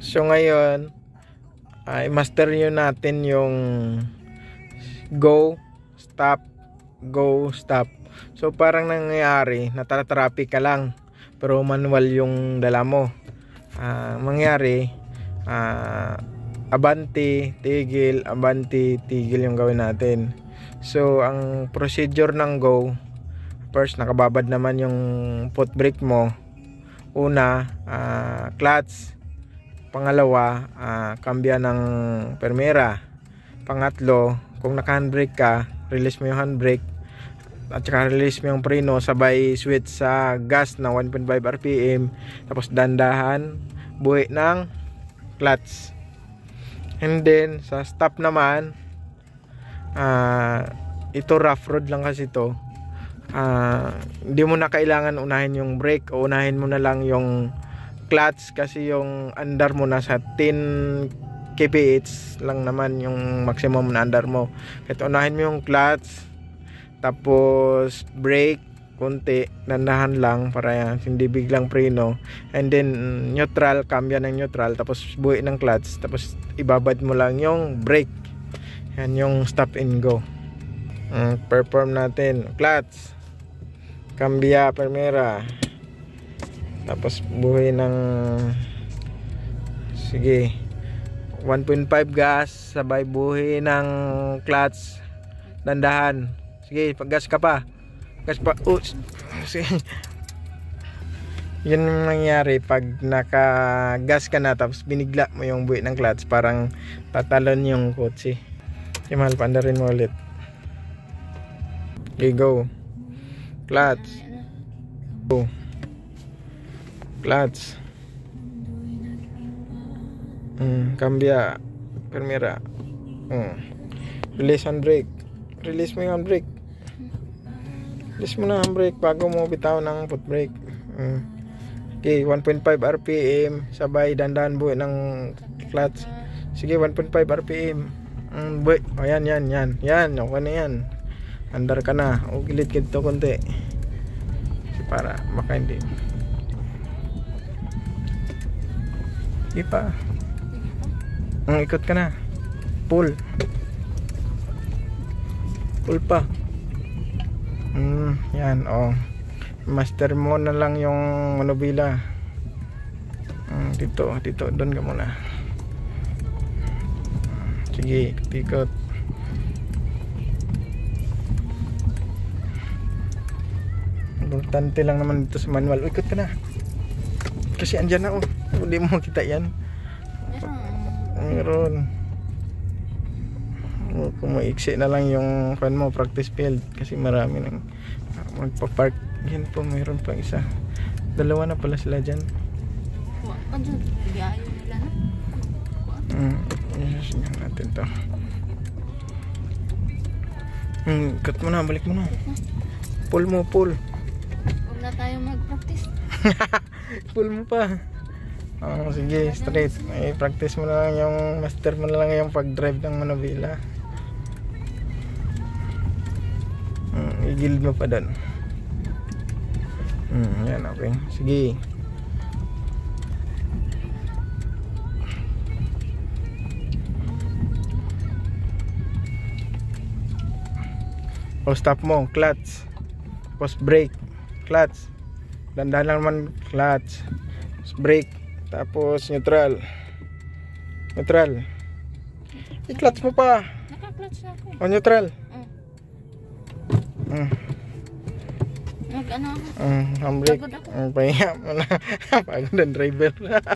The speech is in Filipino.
So ngayon, i-master yun natin yung go, stop, go, stop. So parang nangyayari, natara-traffic ka lang, pero manual yung dala mo. Mangyari, abante, tigil, abante, tigil yung gawin natin. So ang procedure ng go, first nakababad naman yung foot brake mo. Una, clutch. Pangalawa, kambya ng permera. Pangatlo, kung naka-handbrake ka, release mo yung handbrake at saka release mo yung preno, sabay switch sa gas na 1.5 RPM, tapos dandahan buhi ng clutch. And then sa stop naman, ito rough road lang kasi to. Hindi mo na kailangan unahin yung brake, o unahin mo na lang yung clutch kasi yung andar mo nasa 10 kph lang naman yung maximum na andar mo. Kaya unahin mo yung clutch, tapos brake konti, dandahan lang para hindi biglang preno, and then neutral, kambya ng neutral, tapos buhi ng clutch, tapos ibabad mo lang yung brake. Yan yung stop and go. Perform natin clutch, kambya, permera, tapos buhay ng 1.5 gas, sabay buhay ng clutch, dandahan. Sige, pag gas ka pa, gas pa. Sige. Yun yung nangyari pag naka gas ka na tapos binigla mo yung buhay ng clutch, parang tatalon yung kotse. Okay, mahal, pandarin mo ulit. Okay, go. Clutch, go. Clutch, kambya, permera, release handbrake, release mo yung handbrake, release mo na handbrake bago mo bitaw ng foot brake. Okay, 1.5 RPM, sabay dandan buhay ng clutch. Sige, 1.5 RPM, buhay. O yan, okay na yan, andar ka na. O gilit kito konti para baka hindi. Ipa. Ikot ka na. Pull. Pull pa. Yan, master mo na lang yung manubila. Dito, doon ka muna. Sige, ikot. Importante lang naman dito sa manual. Ikot ka na. Kasi andyan na, hindi mo makita yan. Meron. Kung maiksi na lang yung fan mo, practice field, kasi marami nang magpa-park. Yan po, mayroon pang isa. Dalawa na pala sila dyan. Yan natin to. Cut mo na, balik mo na. Pull mo, pull. Huwag na tayo mag-practice. Pull mo pa. Sige, straight. Practice mo na lang yung, master mo na lang yung pag-drive ng manubila. I-guild mo pa doon. Yan, okay. Sige. O stop mo, clutch, tapos brake, clutch, dandahan lang naman, clutch, brake, tapos neutral, i-clutch mo pa. Naka-clutch na ako. O neutral. Mag-ano ako. Handbrake. Pagod ako. Pahinga mo na. Pagod ang driver.